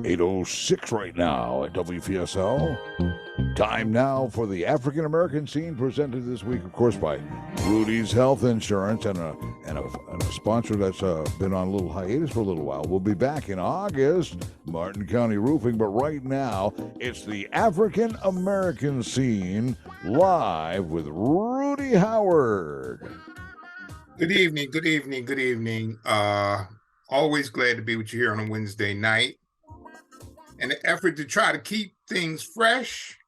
8:06 right now at WPSL. Time now for the African American scene, presented this week, of course, by Rudy's Health Insurance, and a sponsor that's been on a little hiatus for a little while. We'll be back in August, Martin County Roofing, but right now it's the African American scene live with Rudy Howard. Good evening, good evening, good evening. Always glad to be with you here on a Wednesday night. In an effort to try to keep things fresh,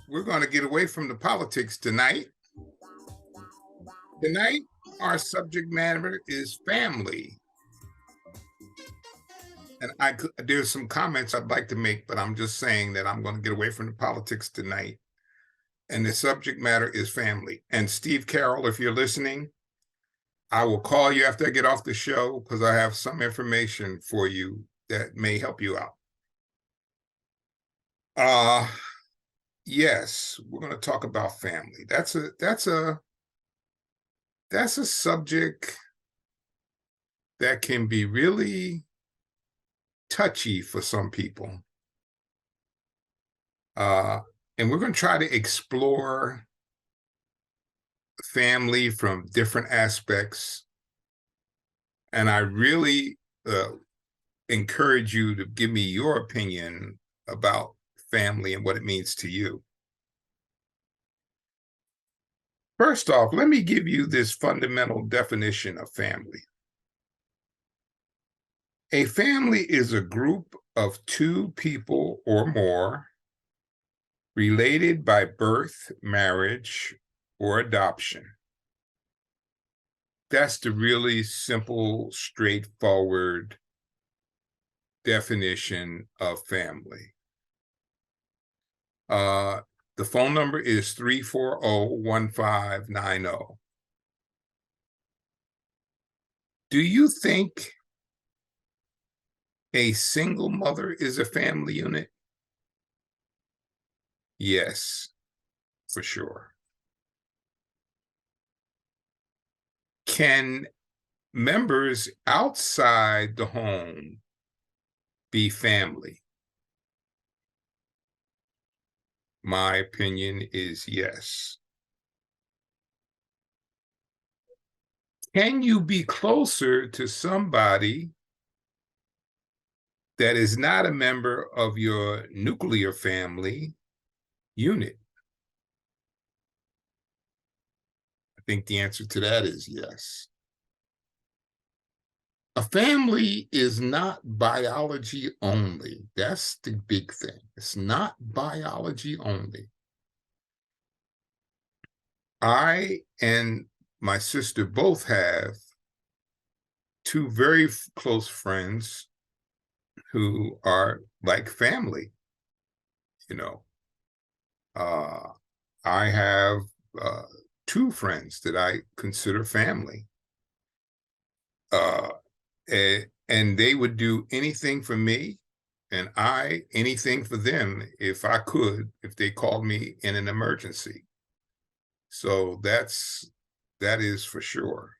we're going to get away from the politics tonight. Tonight, our subject matter is family. And there's some comments I'd like to make, but I'm just saying that I'm going to get away from the politics tonight. And the subject matter is family. And Steve Carroll, if you're listening, I will call you after I get off the show because I have some information for you that may help you out. Yes, we're going to talk about family. That's a subject that can be really touchy for some people. And we're going to try to explore family from different aspects. And I really encourage you to give me your opinion about family and what it means to you. First off, let me give you this fundamental definition of family. A family is a group of two people or more related by birth, marriage, or adoption. That's the really simple, straightforward definition of family. The phone number is 340-1590. Do you think a single mother is a family unit? Yes, for sure. Can members outside the home be family? My opinion is yes. Can you be closer to somebody that is not a member of your nuclear family unit? I think the answer to that is yes. A family is not biology only. That's the big thing. It's not biology only. I and my sister both have two very close friends who are like family. You know, I have two friends that I consider family. And they would do anything for me, and I anything for them if I could, if they called me in an emergency. So that is for sure.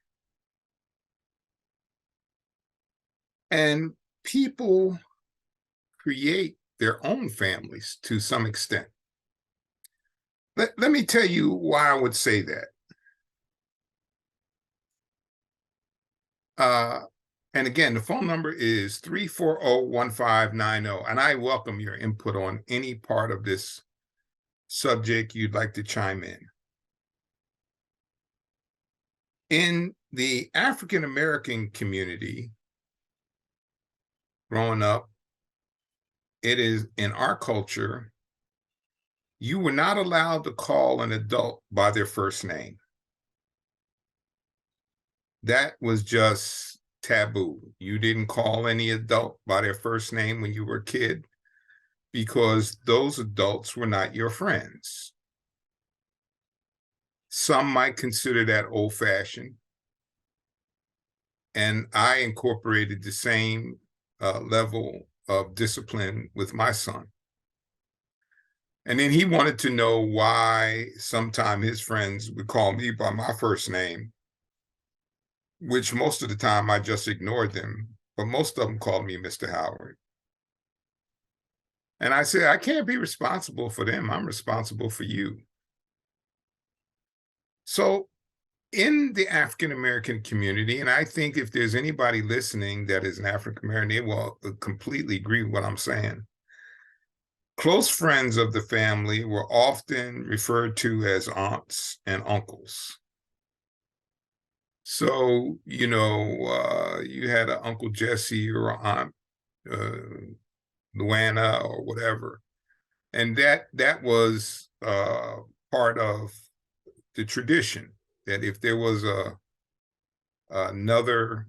And people create their own families to some extent. Let me tell you why I would say that. And again, the phone number is 340-1590, and I welcome your input on any part of this subject you'd like to chime in. In the African American community, growing up, it is in our culture, you were not allowed to call an adult by their first name. That was just taboo. You didn't call any adult by their first name when you were a kid because those adults were not your friends. Some might consider that old-fashioned. And I incorporated the same level of discipline with my son. And then he wanted to know why sometime his friends would call me by my first name, which most of the time I just ignored them, but most of them called me Mr. Howard. And I said, I can't be responsible for them. I'm responsible for you. So in the African American community, and I think if there's anybody listening that is an African American, they will completely agree with what I'm saying. Close friends of the family were often referred to as aunts and uncles. So, you had an Uncle Jesse or Aunt Luana or whatever. And that was part of the tradition, that if there was another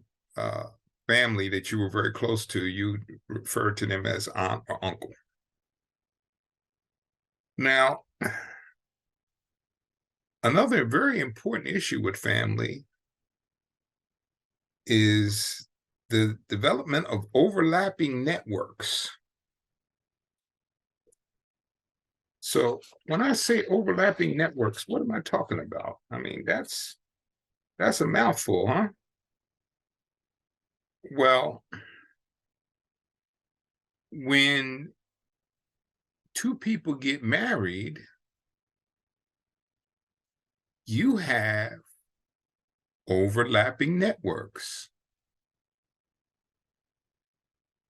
family that you were very close to, you referred to them as aunt or uncle. Now, another very important issue with family is the development of overlapping networks. So when I say overlapping networks, what am I talking about? I mean, that's a mouthful, huh? Well, when two people get married, you have overlapping networks.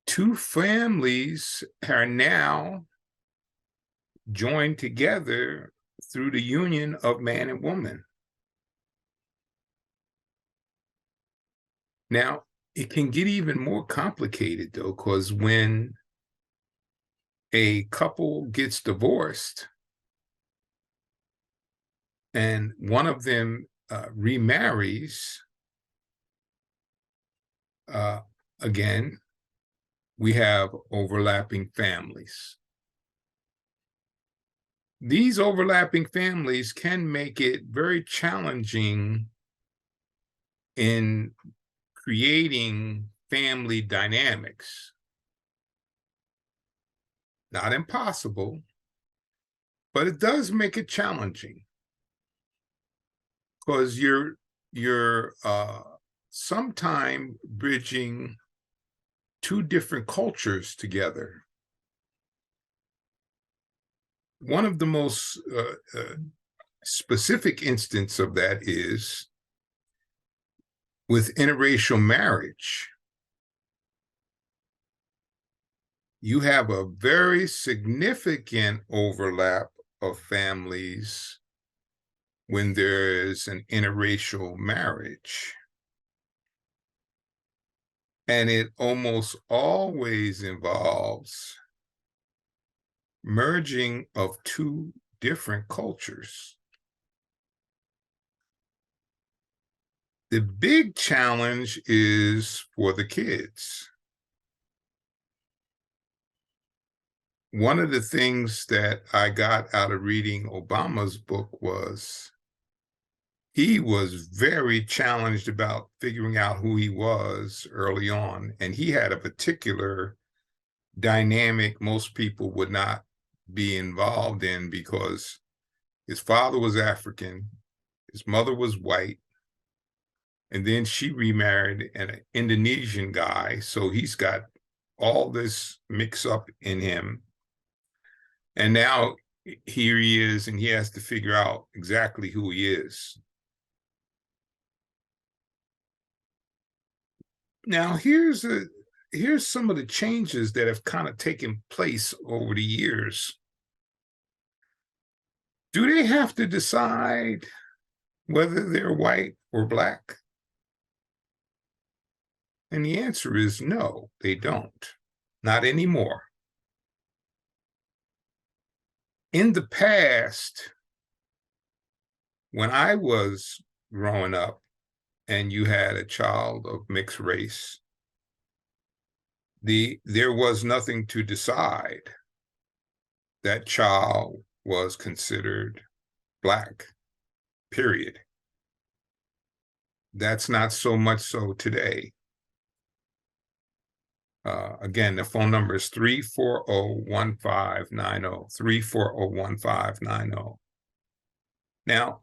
Two families are now joined together through the union of man and woman. Now, it can get even more complicated, though, because when a couple gets divorced and one of them remarries, again, we have overlapping families. These overlapping families can make it very challenging in creating family dynamics. Not impossible, but it does make it challenging, because you're sometime bridging two different cultures together. One of the most specific instance of that is with interracial marriage. You have a very significant overlap of families when there is an interracial marriage. And it almost always involves merging of two different cultures. The big challenge is for the kids. One of the things that I got out of reading Obama's book was he was very challenged about figuring out who he was early on. And he had a particular dynamic most people would not be involved in, because his father was African, his mother was white, and then she remarried an Indonesian guy. So he's got all this mix up in him. And now here he is, and he has to figure out exactly who he is. Now, here's some of the changes that have kind of taken place over the years. Do they have to decide whether they're white or black? And the answer is no, they don't. Not anymore. In the past, when I was growing up and you had a child of mixed race, there was nothing to decide. That child was considered black, period. That's not so much so today. Again, the phone number is 340-1590, 340-1590. Now,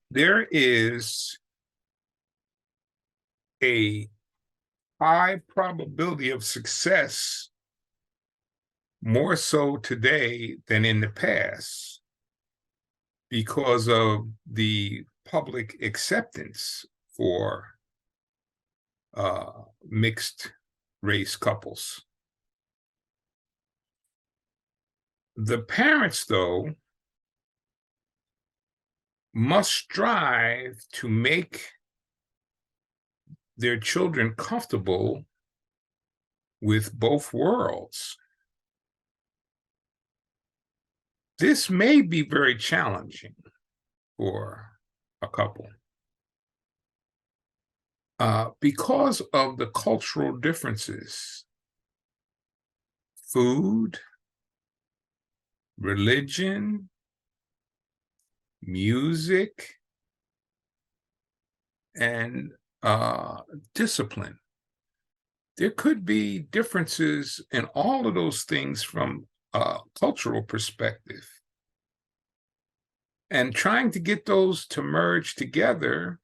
there is a high probability of success, more so today than in the past, because of the public acceptance for mixed race couples. The parents, though, must strive to make their children comfortable with both worlds. This may be very challenging for a couple because of the cultural differences, food, religion, music, and discipline. There could be differences in all of those things from a cultural perspective. And trying to get those to merge together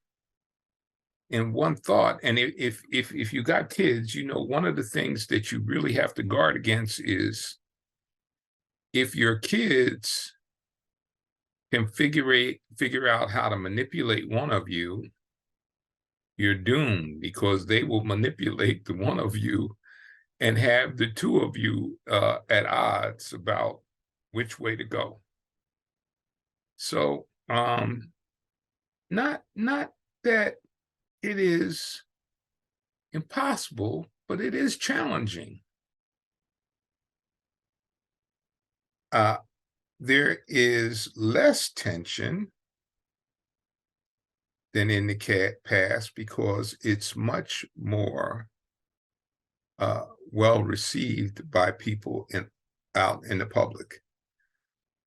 in one thought. And if you got kids, you know, one of the things that you really have to guard against is if your kids can figure out how to manipulate one of you, you're doomed, because they will manipulate the one of you and have the two of you at odds about which way to go. So not that it is impossible, but it is challenging. There is less tension than in the past because it's much more well received by people out in the public.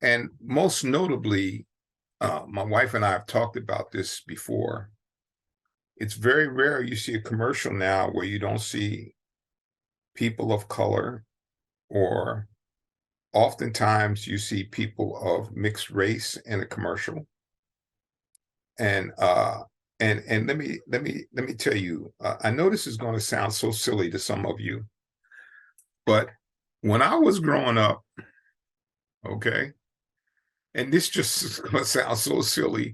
And most notably, my wife and I have talked about this before. It's very rare you see a commercial now where you don't see people of color, or oftentimes you see people of mixed race in a commercial. And let me tell you, I know this is going to sound so silly to some of you, but when I was growing up, okay, and this just is going to sound so silly,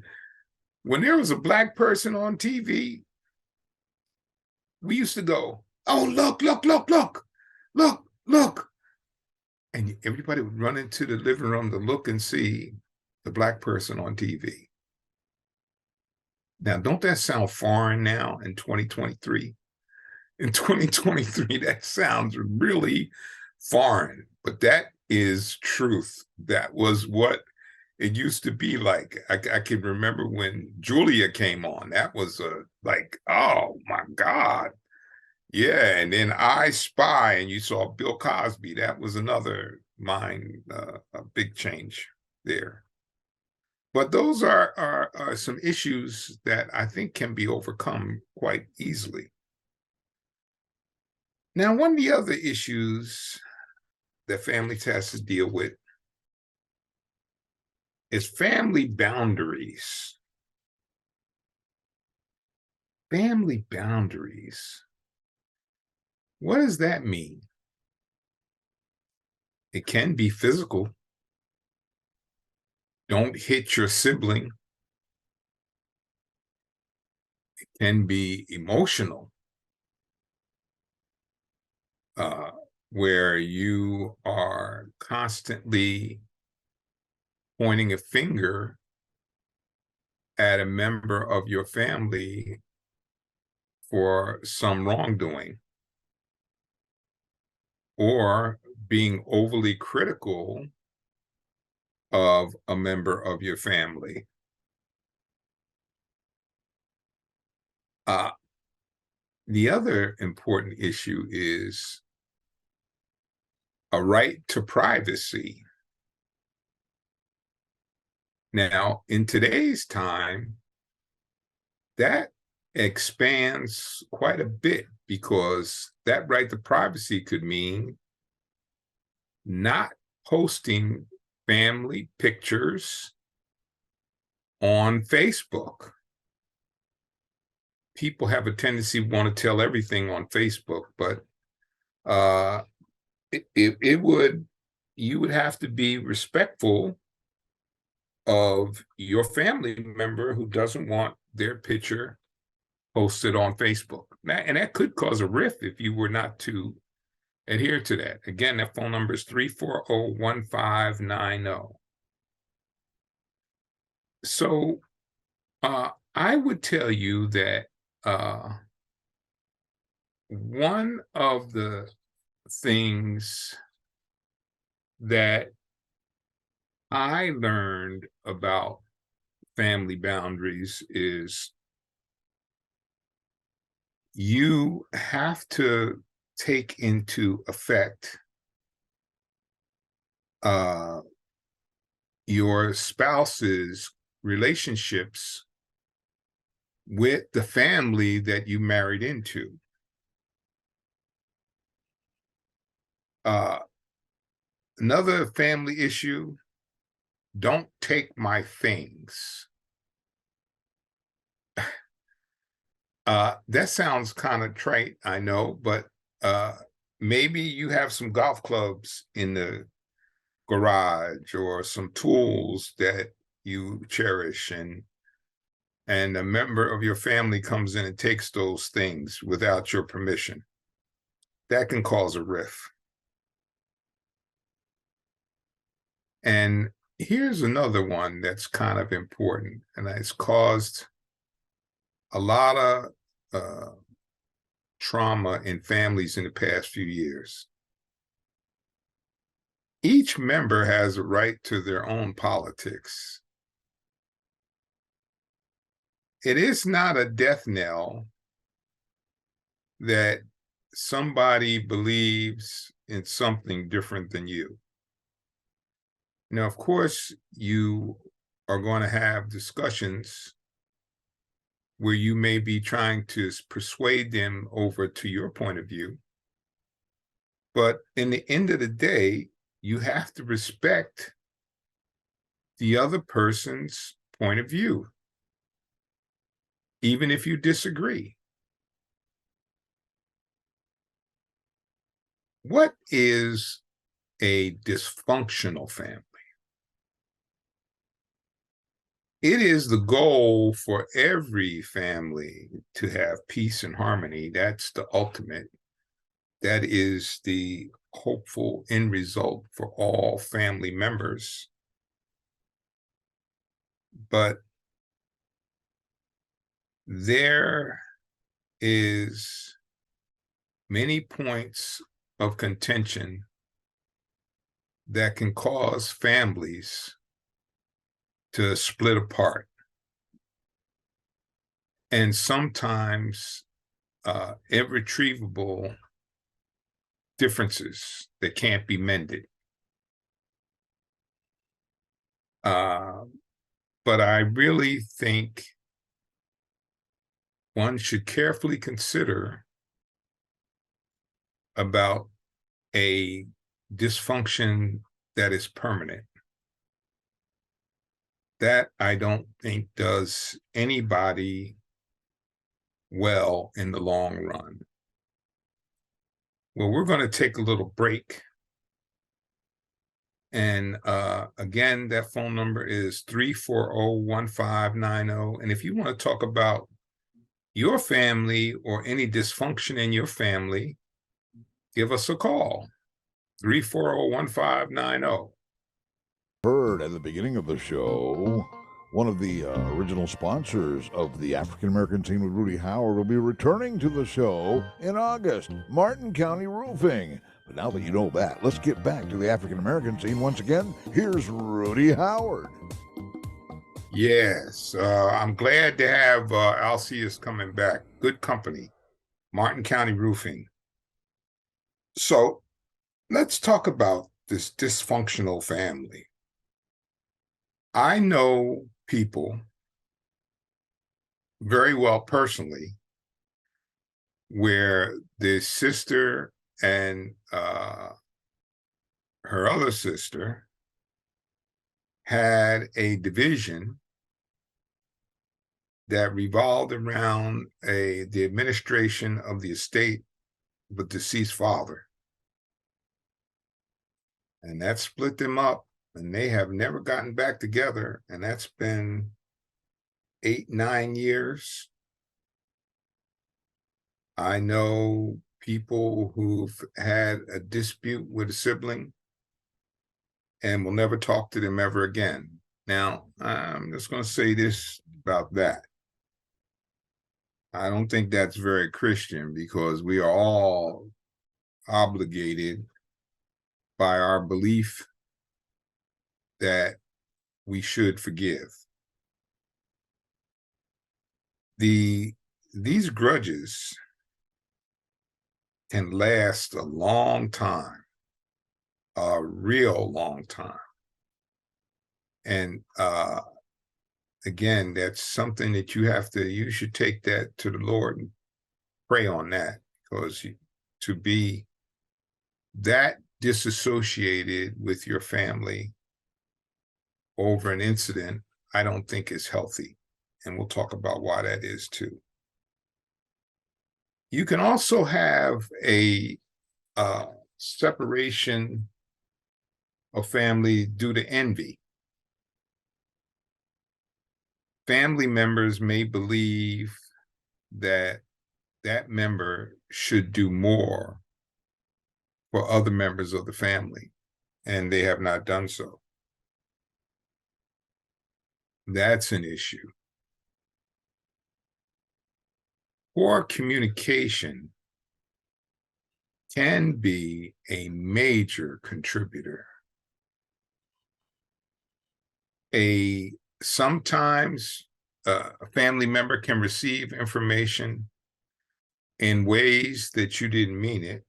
when there was a Black person on TV, we used to go, "Oh, look, look, look, look, look, look." And everybody would run into the living room to look and see the Black person on TV. Now, don't that sound foreign now in 2023? In 2023, that sounds really foreign, but that is truth. That was what it used to be like. I can remember when Julia came on. That was like, oh my God. Yeah, and then I Spy, and you saw Bill Cosby. That was another a big change there. But those are some issues that I think can be overcome quite easily. Now, one of the other issues that families has to deal with is family boundaries. Family boundaries. What does that mean? It can be physical. Don't hit your sibling. It can be emotional, where you are constantly pointing a finger at a member of your family for some wrongdoing, or being overly critical of a member of your family. The other important issue is a right to privacy. Now, in today's time, that expands quite a bit, because that right to privacy could mean not posting family pictures on Facebook. People have a tendency to want to tell everything on Facebook, but it would, you would have to be respectful of your family member who doesn't want their picture posted on Facebook. And that could cause a rift if you were not to adhere to that. Again, that phone number is 340-1590. So I would tell you that one of the things that I learned about family boundaries is you have to take into effect your spouse's relationships with the family that you married into. Another family issue: don't take my things. That sounds kind of trite, I know, but maybe you have some golf clubs in the garage or some tools that you cherish, and a member of your family comes in and takes those things without your permission. That can cause a rift. And here's another one that's kind of important, and it's caused a lot of trauma in families in the past few years. Each member has a right to their own politics. It is not a death knell that somebody believes in something different than you. Now, of course, you are going to have discussions where you may be trying to persuade them over to your point of view. But in the end of the day, you have to respect the other person's point of view, even if you disagree. What is a dysfunctional family? It is the goal for every family to have peace and harmony. That's the ultimate. That is the hopeful end result for all family members. But there is many points of contention that can cause families to split apart. And sometimes irretrievable differences that can't be mended. But I really think one should carefully consider about a dysfunction that is permanent. That I don't think does anybody well in the long run. Well, we're going to take a little break. And again, that phone number is 340-1590. And if you want to talk about your family or any dysfunction in your family, give us a call, 340-1590. Heard at the beginning of the show, one of the original sponsors of the African American Scene with Rudy Howard will be returning to the show in August, Martin County Roofing. But now that you know that, let's get back to the African American scene once again. Here's Rudy Howard. Yes, I'm glad to have Alcius coming back. Good company, Martin County Roofing. So let's talk about this dysfunctional family. I know people very well personally, where the sister and her other sister had a division that revolved around the administration of the estate of the deceased father. And that split them up, and they have never gotten back together. And that's been 8, 9 years. I know people who've had a dispute with a sibling and will never talk to them ever again. Now, I'm just going to say this about that. I don't think that's very Christian, because we are all obligated by our belief that we should forgive. These grudges can last a long time, a real long time. And again, that's something that you should take that to the Lord and pray on that, because to be that disassociated with your family over an incident, I don't think is healthy. And we'll talk about why that is too. You can also have a separation of family due to envy. Family members may believe that that member should do more for other members of the family, and they have not done so. That's an issue. Poor communication can be a major contributor. Sometimes a family member can receive information in ways that you didn't mean it.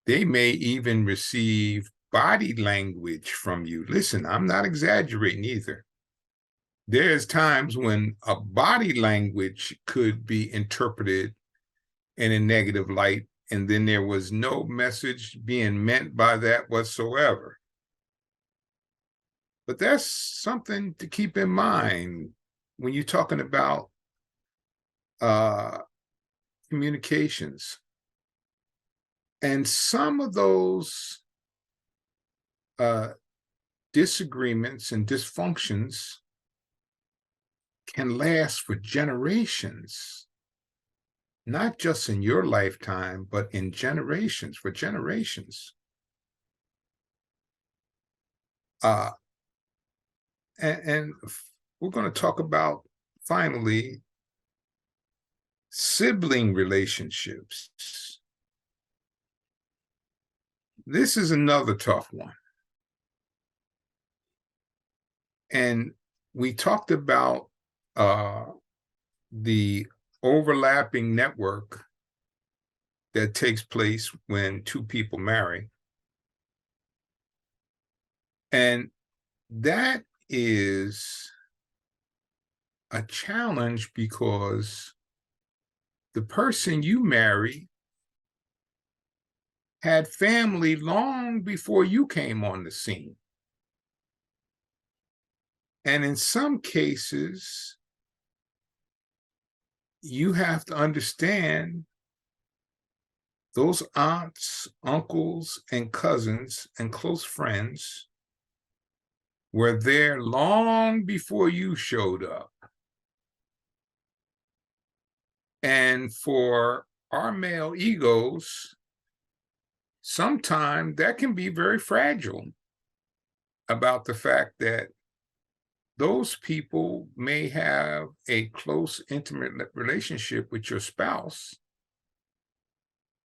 They may even receive body language from you. Listen, I'm not exaggerating either. There's times when a body language could be interpreted in a negative light, and then there was no message being meant by that whatsoever. But that's something to keep in mind when you're talking about communications. And some of those disagreements and dysfunctions can last for generations, not just in your lifetime, but in generations, for generations. And we're going to talk about, finally, sibling relationships. This is another tough one. And we talked about the overlapping network that takes place when two people marry. And that is a challenge, because the person you marry had family long before you came on the scene. And in some cases, you have to understand those aunts, uncles, and cousins and close friends were there long before you showed up. And for our male egos, sometimes that can be very fragile, about the fact that those people may have a close, intimate relationship with your spouse,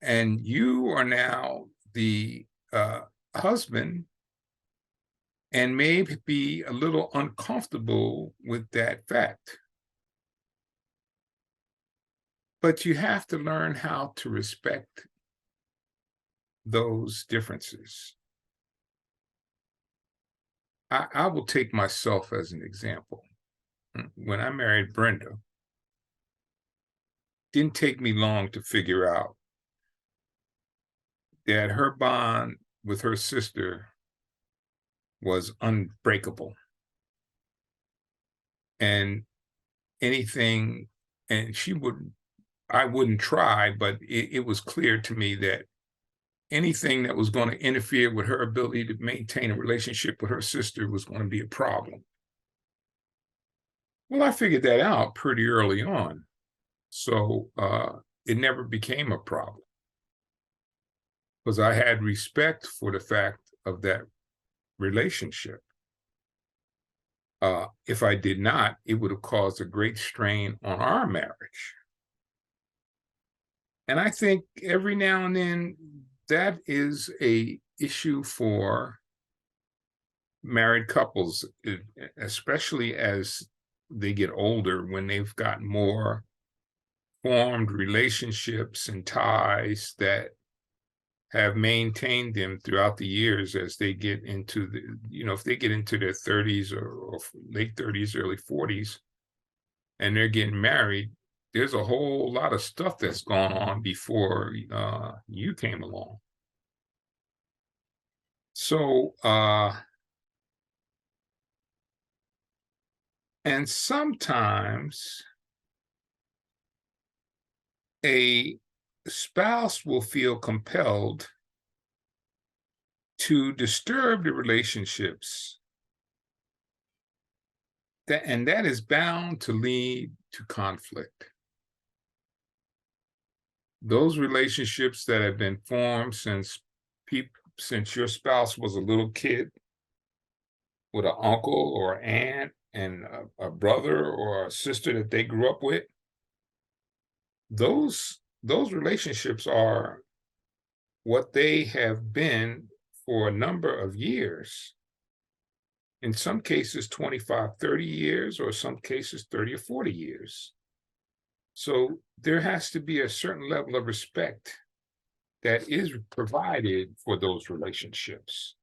and you are now the husband, and may be a little uncomfortable with that fact. But you have to learn how to respect those differences. I will take myself as an example. when I married Brenda, didn't take me long to figure out that her bond with her sister was unbreakable. And anything, and I wouldn't try, but it was clear to me that anything that was going to interfere with her ability to maintain a relationship with her sister was going to be a problem. Well, I figured that out pretty early on. So it never became a problem because I had respect for the fact of that relationship. If I did not, it would have caused a great strain on our marriage. And I think every now and then that is a issue for married couples, especially as they get older, when they've got more formed relationships and ties that have maintained them throughout the years as they get into if they get into their 30s or late 30s, early 40s, and they're getting married, there's a whole lot of stuff that's gone on before you came along. So, and sometimes a spouse will feel compelled to disturb the relationships and that is bound to lead to conflict. Those relationships that have been formed since your spouse was a little kid with an uncle or aunt and a brother or a sister that they grew up with, those relationships are what they have been for a number of years. In some cases, 25, 30 years, or some cases, 30 or 40 years. So there has to be a certain level of respect that is provided for those relationships.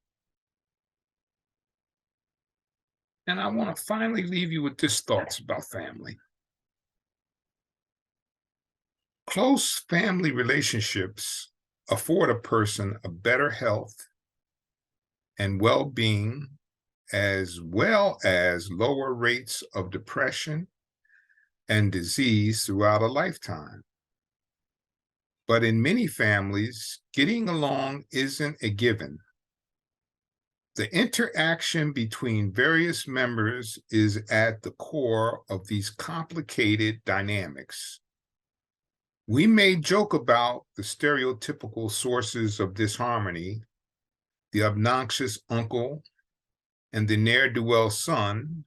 And I want to finally leave you with this thoughts about family. Close family relationships afford a person a better health and well-being, as well as lower rates of depression and disease throughout a lifetime. But in many families, getting along isn't a given. The interaction between various members is at the core of these complicated dynamics. We may joke about the stereotypical sources of disharmony, the obnoxious uncle and the ne'er-do-well son,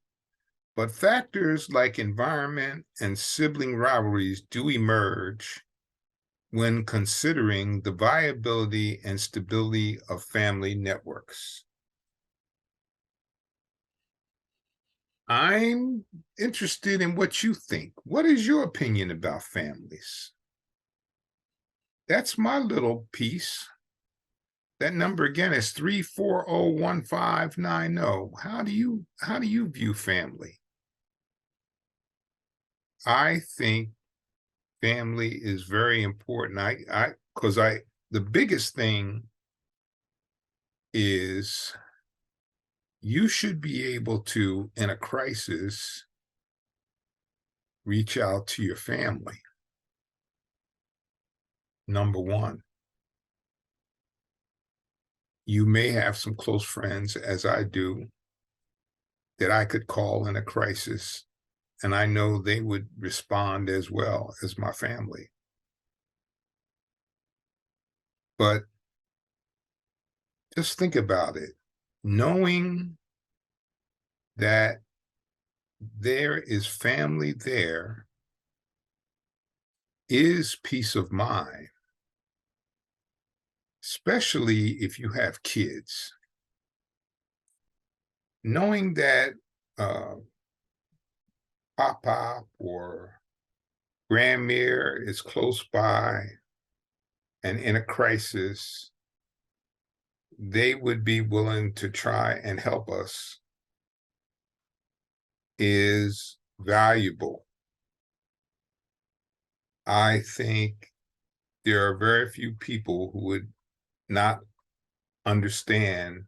but factors like environment and sibling rivalries do emerge when considering the viability and stability of family networks. I'm interested in what you think. What is your opinion about families? That's my little piece. That number again is 340-1590. How do you view family? I think family is very important. The biggest thing is you should be able to, in a crisis, reach out to your family. Number one. You may have some close friends, as I do, that I could call in a crisis, and I know they would respond as well as my family. But just think about it. Knowing that there is family there is peace of mind, especially if you have kids. Knowing that Papa or Grandmere is close by and in a crisis, they would be willing to try and help us is valuable. I think there are very few people who would not understand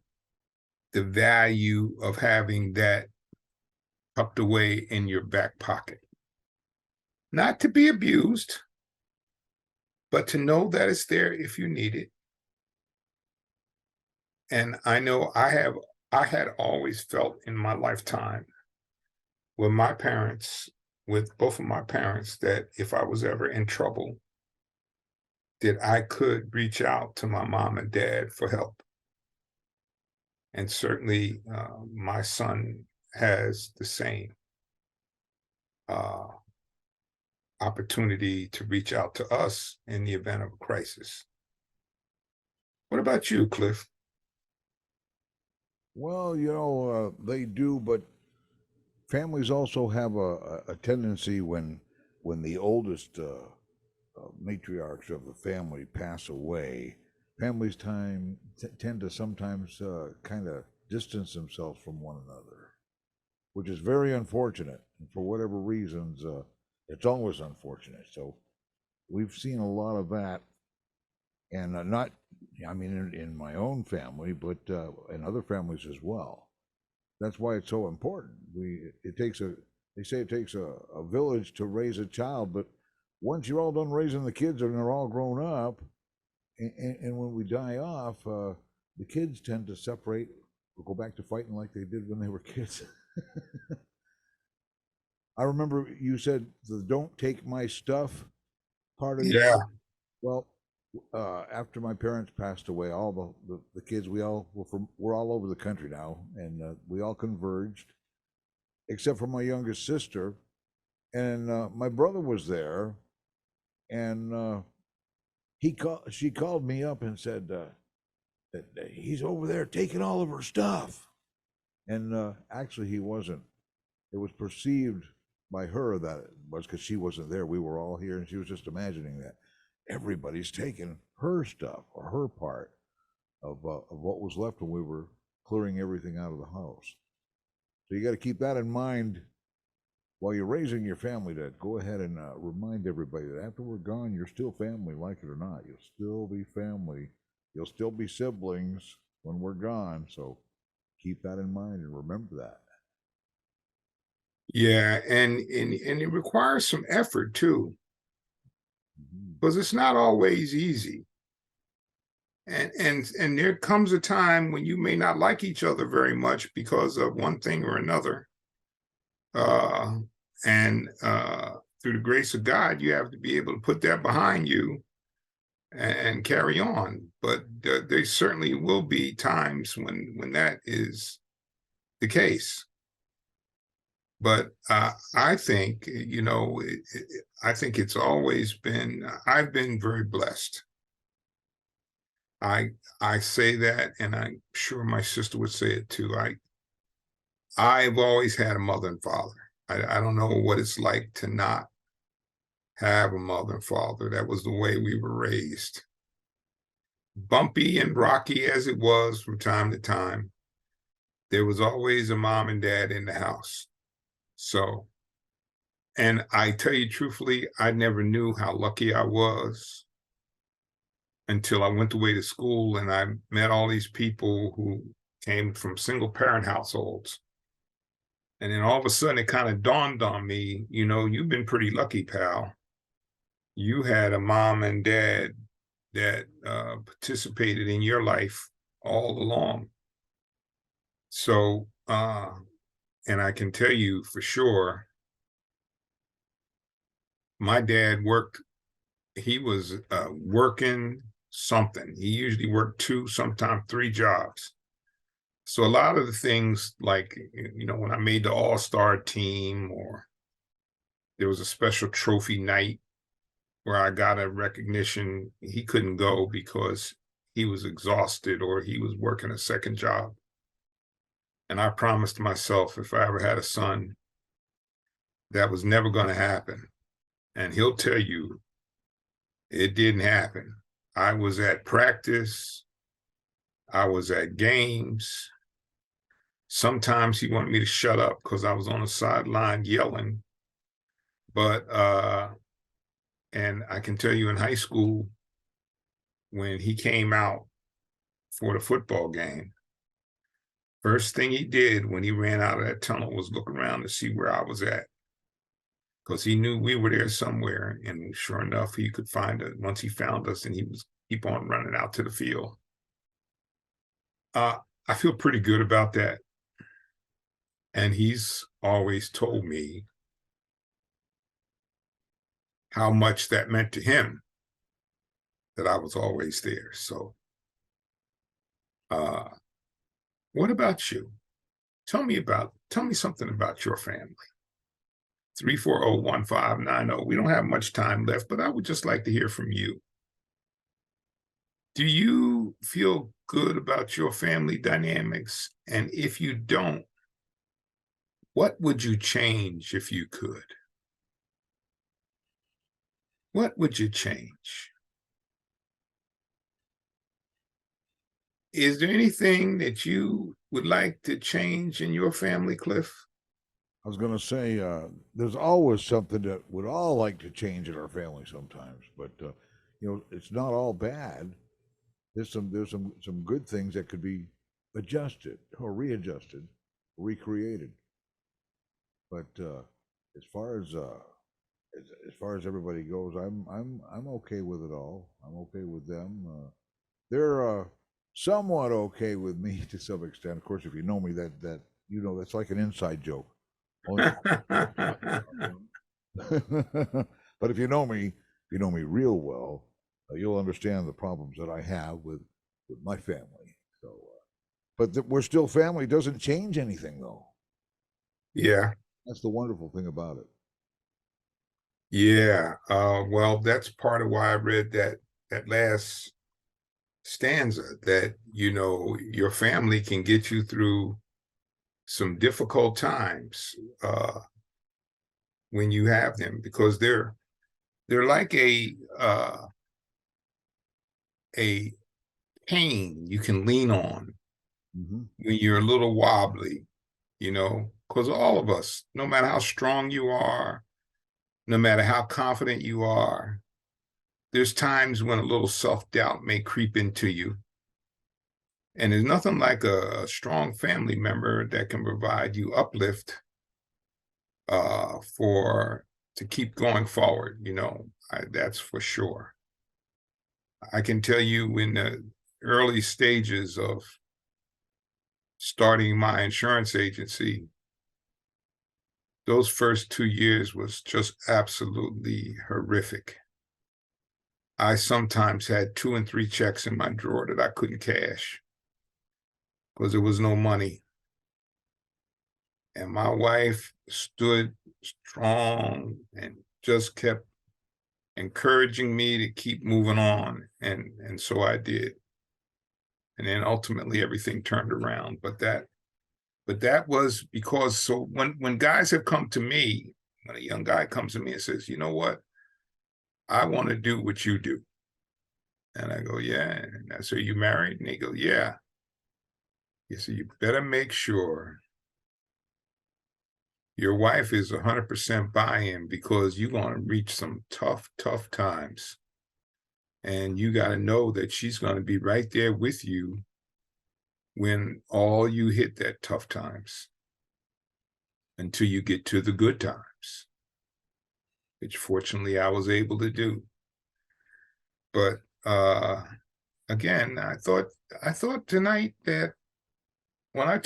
the value of having that tucked away in your back pocket. Not to be abused, but to know that it's there if you need it. And I know I had always felt in my lifetime with my parents, with both of my parents, that if I was ever in trouble, that I could reach out to my mom and dad for help. And certainly my son has the same uh, opportunity to reach out to us in the event of a crisis. What about you, Cliff? Well, they do, but families also have a tendency when the oldest matriarchs of the family pass away, families tend to sometimes kind of distance themselves from one another, which is very unfortunate. And for whatever reasons, it's always unfortunate. So we've seen a lot of that, and not, I mean, in my own family, but in other families as well. That's why it's so important. They say it takes a village to raise a child, but once you're all done raising the kids and they're all grown up, and when we die off, the kids tend to separate or go back to fighting like they did when they were kids. I remember you said the "don't take my stuff" part of Yeah. well, after my parents passed away, all the kids we're all over the country now, and we all converged, except for my youngest sister, and my brother was there, and she called me up and said that he's over there taking all of her stuff, and actually he wasn't. It was perceived by her that it was because she wasn't there. We were all here, and she was just imagining that everybody's taking her stuff or her part of what was left when we were clearing everything out of the house. So you got to keep that in mind while you're raising your family. To go ahead and remind everybody that after we're gone, you're still family, like it or not. You'll still be family. You'll still be siblings when we're gone. So keep that in mind and remember that. Yeah, and it requires some effort too, Mhm. because it's not always easy. And there comes a time when you may not like each other very much because of one thing or another. Uh, and through the grace of God, you have to be able to put that behind you and carry on. But there certainly will be times when that is the case. But I think, I think it's always been, I've been very blessed. I I say that, and I'm sure my sister would say it too. I've always had a mother and father. I don't know what it's like to not have a mother and father. That was the way we were raised. Bumpy and rocky as it was from time to time, there was always a mom and dad in the house. So, and I tell you truthfully, I never knew how lucky I was until I went away to school and I met all these people who came from single parent households. And then all of a sudden it kind of dawned on me, you've been pretty lucky, pal. You had a mom and dad that participated in your life all along. So, and I can tell you for sure, my dad worked, he was working something. He usually worked two, sometimes three jobs. So a lot of the things like, when I made the all-star team or there was a special trophy night where I got a recognition, he couldn't go because he was exhausted or he was working a second job. And I promised myself if I ever had a son, that was never going to happen. And he'll tell you it didn't happen. I was at practice, I was at games, Sometimes he wanted me to shut up because I was on the sideline yelling. But and I can tell you in high school, when he came out for the football game, first thing he did when he ran out of that tunnel was look around to see where I was at, because he knew we were there somewhere. And sure enough, he could find us once he found us, and he was keep on running out to the field. I feel pretty good about that. And he's always told me how much that meant to him, that I was always there. So what about you? Tell me something about your family. 340-1590. We don't have much time left, but I would just like to hear from you. Do you feel good about your family dynamics? And if you don't, what would you change if you could? What would you change? Is there anything that you would like to change in your family, Cliff? I was going to say, there's always something that we'd all like to change in our family sometimes, but it's not all bad. There's some good things that could be adjusted or readjusted, recreated. But as far as everybody goes, I'm okay with it all. I'm okay with them. They're somewhat okay with me to some extent. Of course, if you know me, that that's like an inside joke. But if you know me real well, you'll understand the problems that I have with my family. So, but we're still family. It doesn't change anything, though. Yeah. That's the wonderful thing about it. Yeah. Well, that's part of why I read that last stanza, that your family can get you through some difficult times when you have them, because they're like a cane you can lean on when you're a little wobbly, because all of us, no matter how strong you are, no matter how confident you are, there's times when a little self-doubt may creep into you. And there's nothing like a strong family member that can provide you uplift to keep going forward. That's for sure. I can tell you, in the early stages of starting my insurance agency, those first 2 years was just absolutely horrific. I sometimes had 2 and 3 checks in my drawer that I couldn't cash because there was no money. And my wife stood strong and just kept encouraging me to keep moving on. And so I did. And then ultimately everything turned around. But that was because, so when guys have come to me, when a young guy comes to me and says, you know what, I want to do what you do. And I go, yeah. And I say, you married? And they go, yeah. He said, you better make sure your wife is 100% buy-in, because you're going to reach some tough, tough times. And you got to know that she's going to be right there with you when all you hit that tough times, until you get to the good times, which fortunately I was able to do. But again, I thought tonight that when I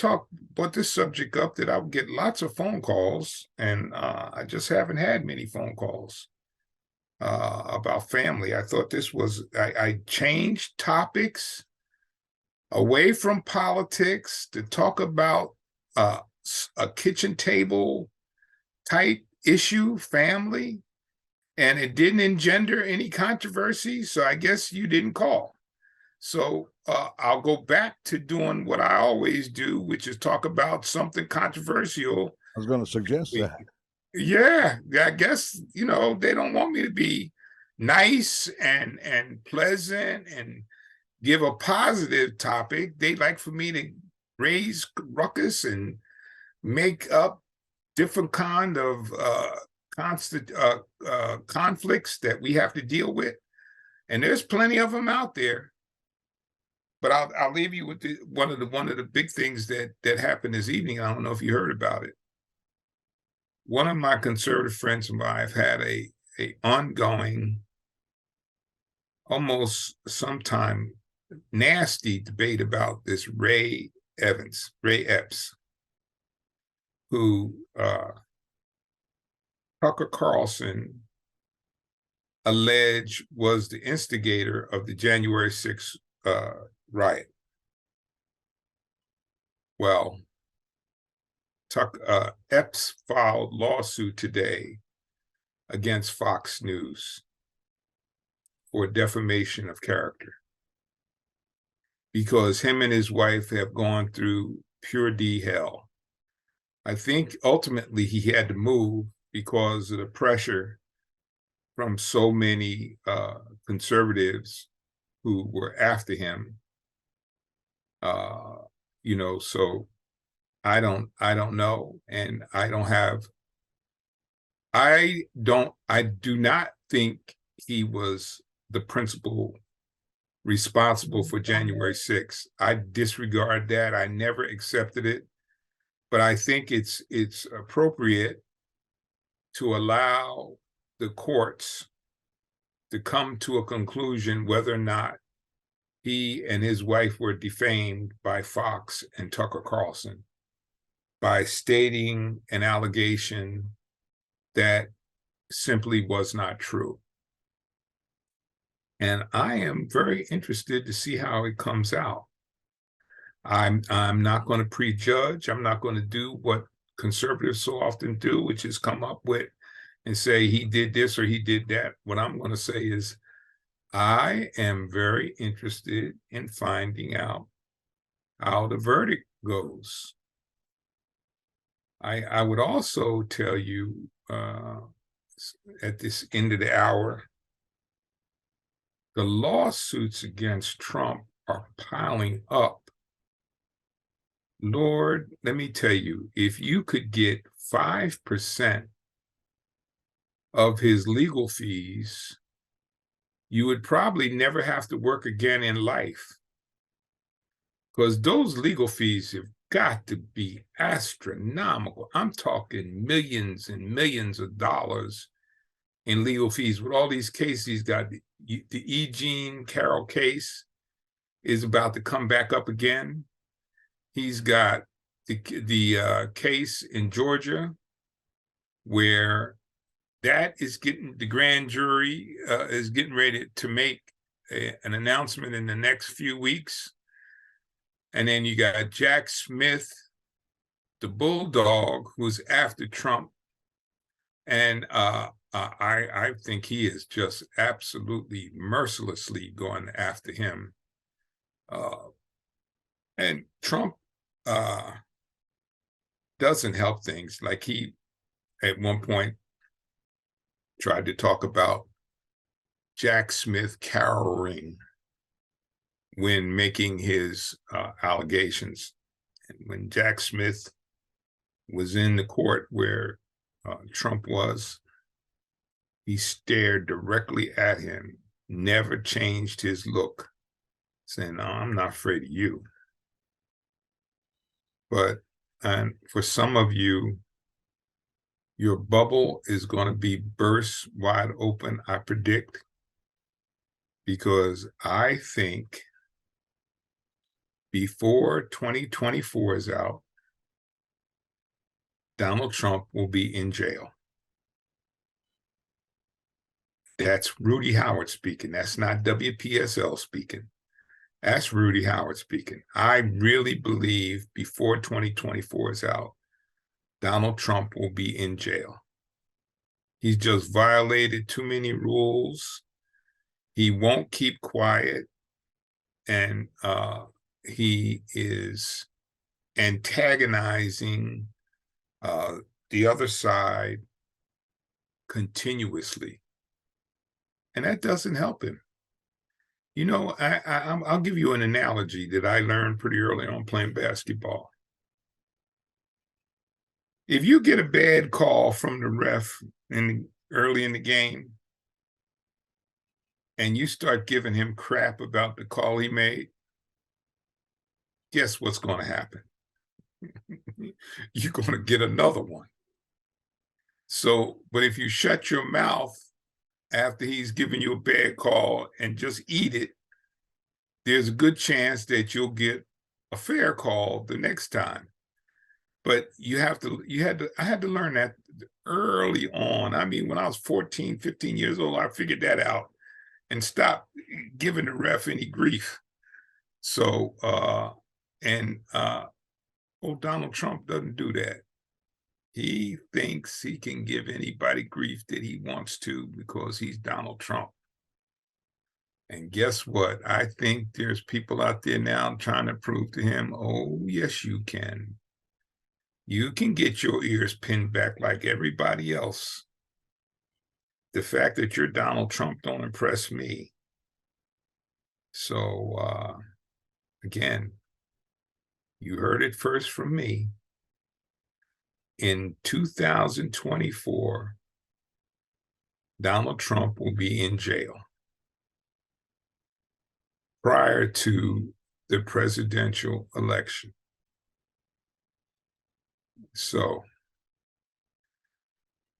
brought this subject up, that I would get lots of phone calls, and I just haven't had many phone calls about family. I thought I changed topics away from politics to talk about a kitchen table type issue, family, and it didn't engender any controversy. So I guess you didn't call. So I'll go back to doing what I always do, which is talk about something controversial. I was going to suggest that. Yeah, I guess, they don't want me to be nice and pleasant and give a positive topic. They like for me to raise ruckus and make up different kind of conflicts that we have to deal with. And there's plenty of them out there. But I'll leave you with one of the big things that happened this evening. I don't know if you heard about it. One of my conservative friends and I have had a ongoing, almost sometime nasty debate about this Ray Epps, who Tucker Carlson alleged was the instigator of the January 6th riot. Well, Epps filed lawsuit today against Fox News for defamation of character because him and his wife have gone through pure D hell. I think ultimately he had to move because of the pressure from so many conservatives who were after him. So I don't know, and I do not think he was the principal responsible for January 6th. I disregard that. I never accepted it, but I think it's appropriate to allow the courts to come to a conclusion whether or not he and his wife were defamed by Fox and Tucker Carlson by stating an allegation that simply was not true. And I am very interested to see how it comes out. I'm not going to prejudge. I'm not going to do what conservatives so often do, which is come up with and say he did this or he did that. What I'm going to say is I am very interested in finding out how the verdict goes. I would also tell you at this end of the hour, the lawsuits against Trump are piling up. Lord, let me tell you, if you could get 5% of his legal fees, you would probably never have to work again in life. Because those legal fees have got to be astronomical. I'm talking millions and millions of dollars in legal fees. With all these cases, he's got the E. Jean Carroll case is about to come back up again. He's got the case in Georgia where that is the grand jury is getting ready to make an announcement in the next few weeks. And then you got Jack Smith, the bulldog, who's after Trump. And I think he is just absolutely mercilessly going after him. And Trump doesn't help things. Like he, at one point, tried to talk about Jack Smith cowering when making his allegations. And when Jack Smith was in the court where Trump was, he stared directly at him, never changed his look, saying, "No, I'm not afraid of you." But for some of you, your bubble is going to be burst wide open, I predict, because I think before 2024 is out, Donald Trump will be in jail. That's Rudy Howard speaking. That's not WPSL speaking. That's Rudy Howard speaking. I really believe before 2024 is out, Donald Trump will be in jail. He's just violated too many rules. He won't keep quiet. And he is antagonizing the other side continuously. And that doesn't help him. You know, I'll give you an analogy that I learned pretty early on playing basketball. If you get a bad call from the ref early in the game, and you start giving him crap about the call he made, guess what's going to happen? You're going to get another one. So, but if you shut your mouth after he's giving you a bad call and just eat it, there's a good chance that you'll get a fair call the next time. But I had to learn that early on. I mean, when I was 14, 15 years old, I figured that out and stopped giving the ref any grief. So, Donald Trump doesn't do that. He thinks he can give anybody grief that he wants to because he's Donald Trump. And guess what? I think there's people out there now trying to prove to him, oh, yes, you can. You can get your ears pinned back like everybody else. The fact that you're Donald Trump don't impress me. So, again, you heard it first from me. In 2024, Donald Trump will be in jail prior to the presidential election. So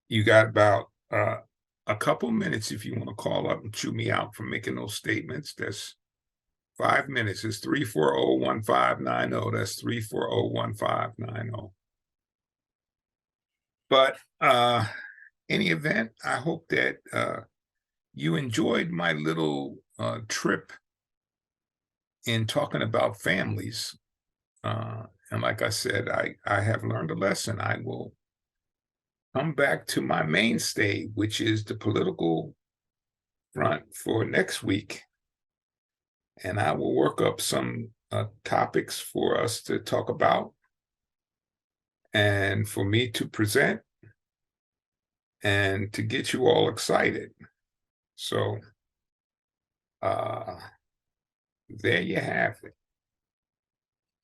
you got about a couple minutes if you want to call up and chew me out for making those statements. That's 5 minutes. It's 340-1590. That's 340-1590. But any event, I hope that you enjoyed my little trip in talking about families. And like I said, I have learned a lesson. I will come back to my mainstay, which is the political front for next week. And I will work up some topics for us to talk about and for me to present and to get you all excited. So there you have it.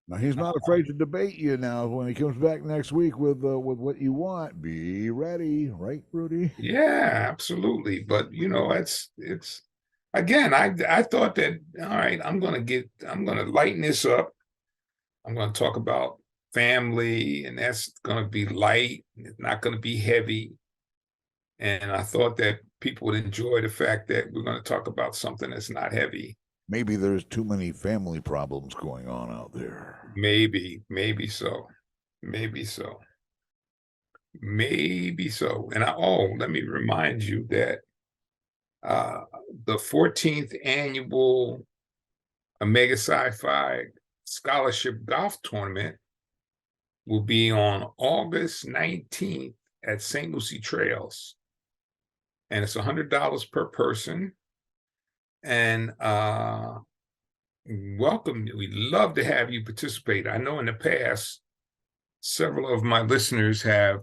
Now he's not afraid to debate you. Now, when he comes back next week with what you want, be ready, right, Rudy? Yeah, absolutely. But you know, it's again. I thought that all right. I'm gonna lighten this up. I'm gonna talk about family, and that's gonna be light. It's not gonna be heavy. And I thought that people would enjoy the fact that we're going to talk about something that's not heavy. Maybe there's too many family problems going on out there. Maybe so. Maybe so. And let me remind you that the 14th annual Omega Sci-Fi Scholarship Golf Tournament will be on August 19th at St. Lucie Trails. And it's $100 per person. And welcome. We'd love to have you participate. I know in the past, several of my listeners have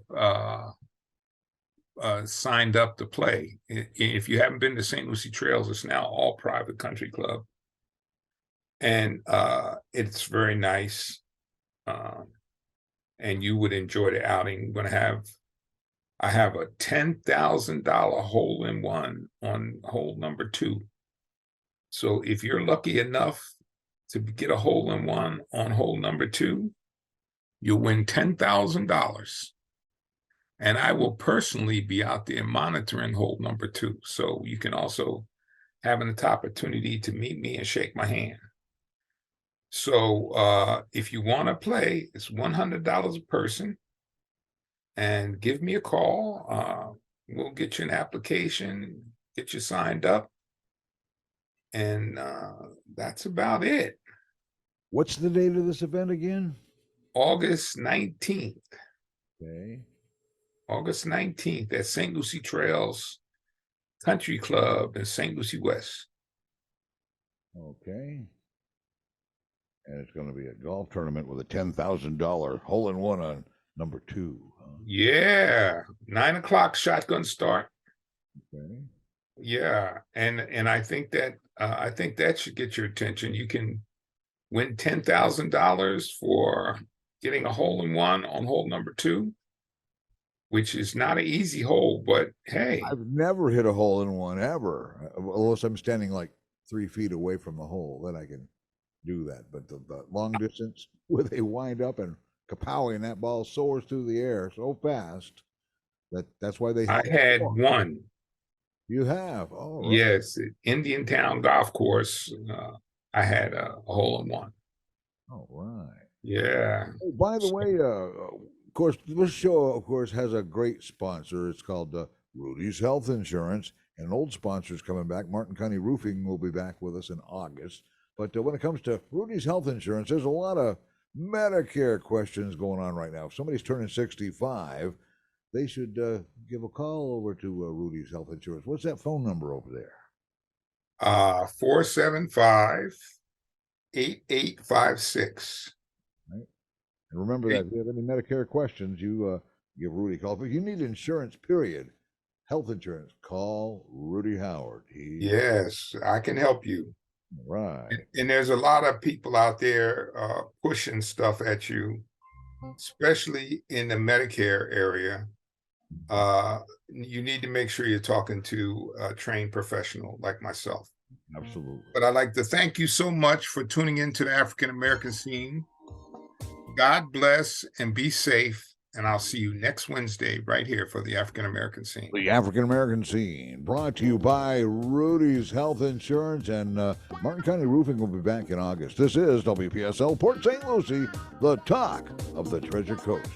signed up to play. If you haven't been to St. Lucie Trails, it's now all private country club. And it's very nice. And you would enjoy the outing. I have a $10,000 hole-in-one on hole number 2. So if you're lucky enough to get a hole-in-one on hole number 2, you'll win $10,000. And I will personally be out there monitoring hole number 2. So you can also have an opportunity to meet me and shake my hand. So if you want to play, it's $100 a person. And give me a call. We'll get you an application, get you signed up. And that's about it. What's the date of this event again? August 19th. Okay. August 19th at St. Lucie Trails Country Club in St. Lucie West. Okay. And it's going to be a golf tournament with a $10,000 hole-in-one on number 2. Huh? Yeah. 9 o'clock shotgun start. Okay. Yeah, and I think that should get your attention. You can win $10,000 for getting a hole in one on hole number two, which is not an easy hole, but hey, I've never hit a hole in one ever, unless I'm standing like 3 feet away from the hole. Then I can do that. But the long distance, where they wind up and kapow, and that ball soars through the air so fast that's why they I have had four. one. You have, all right. Yes, at Indian Town Golf Course. I had a hole in one. All right. Yeah. Oh, by the So way, of course, this show, of course, has a great sponsor. It's called Rudy's Health Insurance, and an old sponsor's coming back. Martin County Roofing will be back with us in August. But when it comes to Rudy's Health Insurance, there's a lot of Medicare questions going on right now. If somebody's turning 65, they should give a call over to Rudy's Health Insurance. What's that phone number over there? 475 8856. Right? And remember that if you have any Medicare questions, you give Rudy a call. If you need insurance, period, health insurance, call Rudy Howard. He's Yes, I can help you. right. And there's a lot of people out there pushing stuff at you, especially in the Medicare area. You need to make sure you're talking to a trained professional like myself. Absolutely. But I'd like to thank you so much for tuning into the African American scene. God bless and be safe. And I'll see you next Wednesday right here for the African American scene. The African American scene brought to you by Rudy's Health Insurance, and Martin County Roofing will be back in August. This is WPSL Port St. Lucie, the talk of the Treasure Coast.